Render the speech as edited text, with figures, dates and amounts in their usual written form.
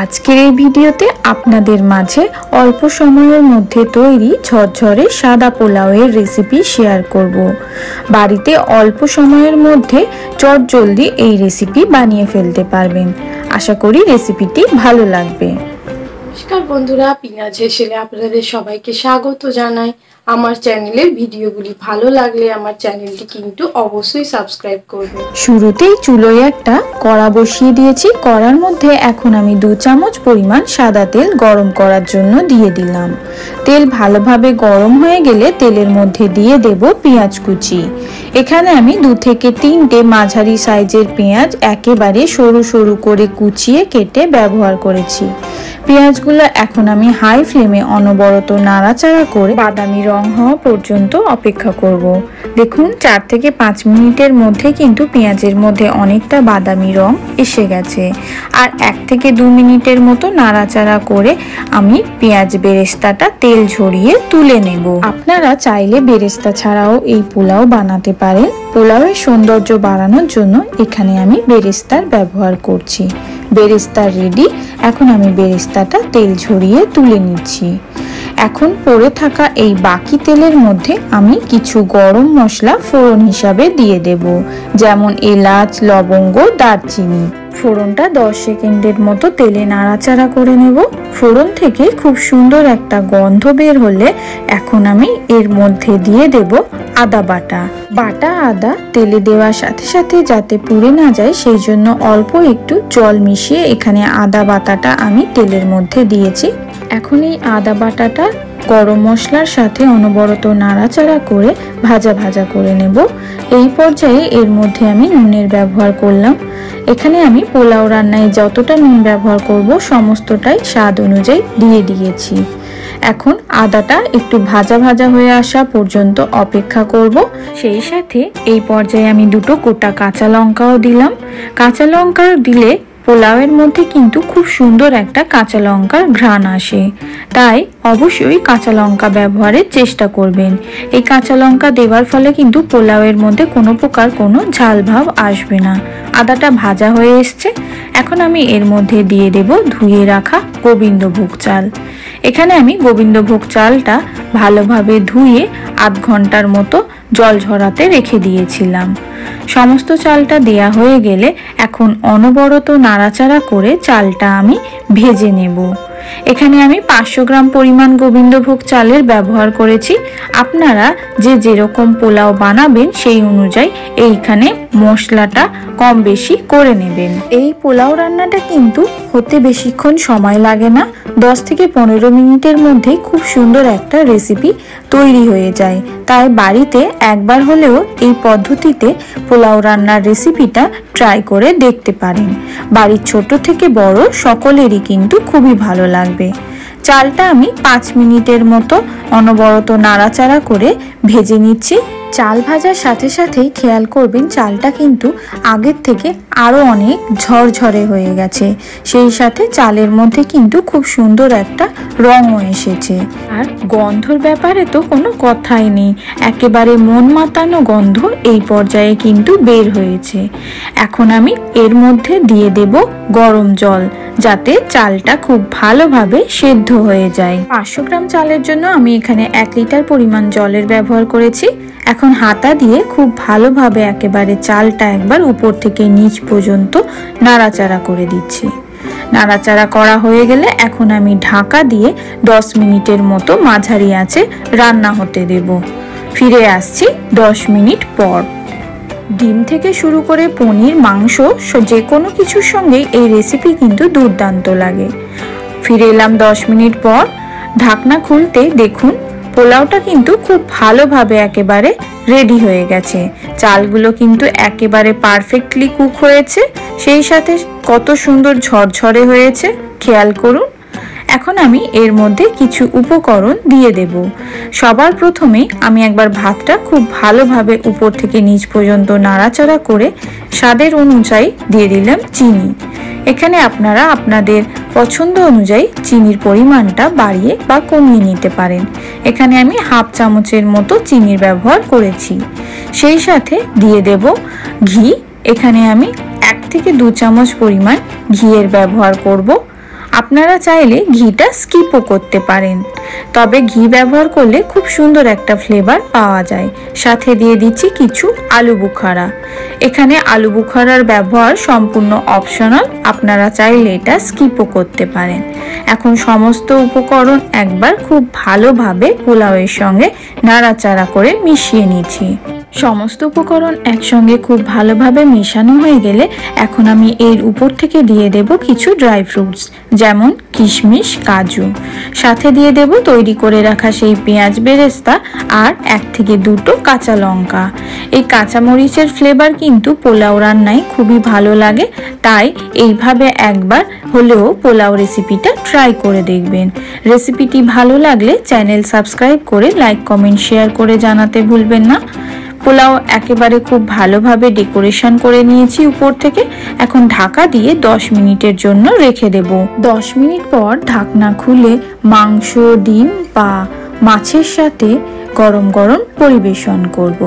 আজকের এই ভিডিওতে আপনাদের মাঝে অল্প সময়ের মধ্যে তৈরি ঝরঝরে সাদা পোলাওয়ের রেসিপি শেয়ার করব। বাড়িতে অল্প সময়ের মধ্যে চটজলদি এই রেসিপি বানিয়ে ফেলতে পারবেন। আশা করি রেসিপিটি ভালো লাগবে। নমস্কার বন্ধুরা, পিনাজ হেসেলে আপনাদের সবাইকে স্বাগত জানাই। আমার চ্যানেলের ভিডিওগুলি ভালো লাগলে আমার চ্যানেলটি কিন্তু অবশ্যই সাবস্ক্রাইব করবেন। শুরুতেই চুলোয় একটা কড়া বসিয়ে দিয়েছি। কড়ার মধ্যে এখন আমি 2 চামচ পরিমাণ সাদা তেল গরম করার জন্য দিয়ে দিলাম। তেল ভালোভাবে গরম হয়ে গেলে তেলের মধ্যে দিয়ে দেব পেঁয়াজ কুচি। এখানে আমি 2 থেকে 3টে মাঝারি সাইজের পেঁয়াজ একেবারে সরু সরু করে কুচিয়ে কেটে ব্যবহার করেছি। পেঁয়াজগুলো এখন আমি হাই ফ্লেমে অনবরত নাড়াচাড়া করে বাদামি রং হওয়া পর্যন্ত অপেক্ষা করব। দেখুন 4 থেকে 5 মিনিটের মধ্যে কিন্তু পেঁয়াজের মধ্যে অনেকটা বাদামি রং এসে গেছে। আর 1 থেকে 2 মিনিটের মতো নাড়াচাড়া করে আমি পেঁয়াজ বেরেস্তাটা তেল ঝরিয়ে তুলে নেব। আপনারা চাইলে বেরেস্তা ছাড়াও এই পোলাও বানাতে পারেন। পোলাওয়ের সৌন্দর্য বাড়ানোর জন্য এখানে আমি বেরেস্তার ব্যবহার করছি। বেরেস্তা রেডি। এখন আমি বেরেস্তাটা তেল ঝরিয়ে তুলে নিচ্ছি। এখন পড়ে থাকা এই বাকি তেলের মধ্যে আমি কিছু গরম মশলা ফোড়ন হিসাবে দিয়ে দেব, যেমন এলাচ, লবঙ্গ, দারচিনি। ফোড়নটা 10 সেকেন্ডের মতো তেলে নাড়াচাড়া করে নেব। ফোড়ন থেকে খুব সুন্দর একটা গন্ধ বের হলে এখন আমি এর মধ্যে দিয়ে দেব আদা বাটা। বাটা আদা তেলে দেওয়ার সাথে সাথে যাতে পুড়ে না যায় সেই জন্য অল্প একটু জল মিশিয়ে এখানে আদা বাটাটা আমি তেলের মধ্যে দিয়েছি। এখন এই আদা বাটাটা গরম মশলার সাথে অনবরত নাড়াচাড়া করে ভাজা ভাজা করে নেব। এই পর্যায়ে এর মধ্যে আমি নুনের ব্যবহার করলাম। এখানে আমি পোলাও রান্নায় যতটা নুন ব্যবহার করব সমস্তটাই স্বাদ অনুযায়ী দিয়ে দিয়েছি। এখন আদাটা একটু ভাজা ভাজা হয়ে আসা পর্যন্ত অপেক্ষা করব। সেই সাথে এই পর্যায়ে আমি 2টো গোটা কাঁচা লঙ্কাও দিলাম। কাঁচা লঙ্কা দিলে পোলাওয়ের মধ্যে কিন্তু খুব সুন্দর একটা কাঁচা লঙ্কার ঘ্রাণ আসে, তাই অবশ্যই কাঁচা লঙ্কা ব্যবহারের চেষ্টা করবেন। এই কাঁচা লঙ্কা দেওয়ার ফলে কিন্তু পোলাওয়ের মধ্যে কোনো প্রকার কোনো ঝাল ভাব আসবে না। আদাটা ভাজা হয়ে এসছে। এখন আমি এর মধ্যে দিয়ে দেব ধুয়ে রাখা গোবিন্দভোগ চাল। এখানে আমি গোবিন্দভোগ চালটা ভালোভাবে ধুয়ে আধ ঘন্টার মতো জল ঝরাতে রেখে দিয়েছিলাম। সমস্ত চালটা দেয়া হয়ে গেলে এখন অনবরত নাড়াচাড়া করে চালটা আমি ভেজে নেব। এখানে আমি 500 গ্রাম পরিমাণ গোবিন্দভোগ চালের ব্যবহার করেছি। আপনারা যেরকম পোলাও বানাবেন সেই অনুযায়ী এইখানে মশলাটা কম বেশি করে নেবেন। এই পোলাও রান্নাটা কিন্তু হতে বেশিক্ষণ সময় লাগে না। 10 থেকে 15 মিনিটের মধ্যেই খুব সুন্দর একটা রেসিপি তৈরি হয়ে যায়। তাই বাড়িতে একবার হলেও এই পদ্ধতিতে পোলাও রান্নার রেসিপিটা ট্রাই করে দেখতে পারেন। বাড়ির ছোট থেকে বড় সকলেরই কিন্তু খুবই ভালো লাগবে। চালটা আমি 5 মিনিটের মতো অনবরত নাড়াচাড়া করে ভেজে নিচ্ছি। চাল ভাজার সাথে সাথেই খেয়াল করবেন চালটা কিন্তু আগের থেকে আরো অনেক ঝরঝরে হয়ে গেছে। সেই সাথে চালের মধ্যে কিন্তু খুব সুন্দর একটা রঙও এসেছে। আর গন্ধর ব্যাপারে তো কোনো কথাই নেই, একেবারে মন মাতানো গন্ধ এই পর্যায়ে কিন্তু বের হয়েছে। এখন আমি এর মধ্যে দিয়ে দেব গরম জল, যাতে চালটা খুব ভালোভাবে সেদ্ধ হয়ে যায়। 500 গ্রাম চালের জন্য আমি এখানে 1 লিটার পরিমাণ জলের ব্যবহার করেছি। এখন হাতা দিয়ে খুব ভালোভাবে একেবারে চালটা একবার উপর থেকে নিচ পর্যন্ত নাড়াচাড়া করে দিচ্ছি। নাড়াচাড়া করা হয়ে গেলে এখন আমি ঢাকা দিয়ে 10 মিনিটের মতো মাঝারি আঁচে রান্না হতে দেব। ফিরে আসছি 10 মিনিট পর। ডিম থেকে শুরু করে পনির, মাংস যে কোনো কিছুর সঙ্গে এই রেসিপি কিন্তু দুর্দান্ত লাগে। ফিরে এলাম 10 মিনিট পর। ঢাকনা খুলতেই দেখুন পোলাওটা কিন্তু খুব ভালোভাবে একেবারে রেডি হয়ে গেছে। চালগুলো কিন্তু একেবারে পারফেক্টলি কুক হয়েছে, সেই সাথে কত সুন্দর ঝরঝরে হয়েছে খেয়াল করুন। এখন আমি এর মধ্যে কিছু উপকরণ দিয়ে দেব। সবার প্রথমে আমি একবার ভাতটা খুব ভালোভাবে উপর থেকে নিচ পর্যন্ত নাড়াচাড়া করে স্বাদের অনুযায়ী দিয়ে দিলাম চিনি। এখানে আপনারা আপনাদের পছন্দ অনুযায়ী চিনির পরিমাণটা বাড়িয়ে বা কমিয়ে নিতে পারেন। এখানে আমি হাফ চামচের মতো চিনির ব্যবহার করেছি। সেই সাথে দিয়ে দেব ঘি। এখানে আমি 1 থেকে 2 চামচ পরিমাণ ঘিয়ের ব্যবহার করব। আপনারা চাইলে ঘিটা স্কিপও করতে পারেন, তবে ঘি ব্যবহার করলে খুব সুন্দর একটা ফ্লেভার পাওয়া যায়। সাথে দিয়ে দিচ্ছি কিছু আলু বুখারা। এখানে আলু বুখারার ব্যবহার সম্পূর্ণ অপশনাল, আপনারা চাইলে এটা স্কিপও করতে পারেন। এখন সমস্ত উপকরণ একবার খুব ভালোভাবে পোলাওয়ের সঙ্গে নাড়াচাড়া করে মিশিয়ে নিচ্ছি। সমস্ত উপকরণ একসঙ্গে খুব ভালোভাবে মেশানো হয়ে গেলে এখন আমি এর উপর থেকে দিয়ে দেব কিছু ড্রাই ফ্রুটস, যেমন কিশমিশ, কাজু। সাথে দিয়ে দেব তৈরি করে রাখা সেই পেঁয়াজ বেরেস্তা আর 1 থেকে 2টো কাঁচা লঙ্কা। এই কাঁচামরিচের ফ্লেভার কিন্তু পোলাও রান্নায় খুবই ভালো লাগে, তাই এইভাবে একবার হলেও পোলাও রেসিপিটা ট্রাই করে দেখবেন। রেসিপিটি ভালো লাগলে চ্যানেল সাবস্ক্রাইব করে লাইক, কমেন্ট, শেয়ার করে জানাতে ভুলবেন না। পোলাও একেবারে খুব ভালোভাবে ডেকোরেশন করে নিয়েছি উপর থেকে। এখন ঢাকা দিয়ে 10 মিনিটের জন্য রেখে দেব। 10 মিনিট পর ঢাকনা খুলে মাংস, ডিম বা মাছের সাথে গরম গরম পরিবেশন করব।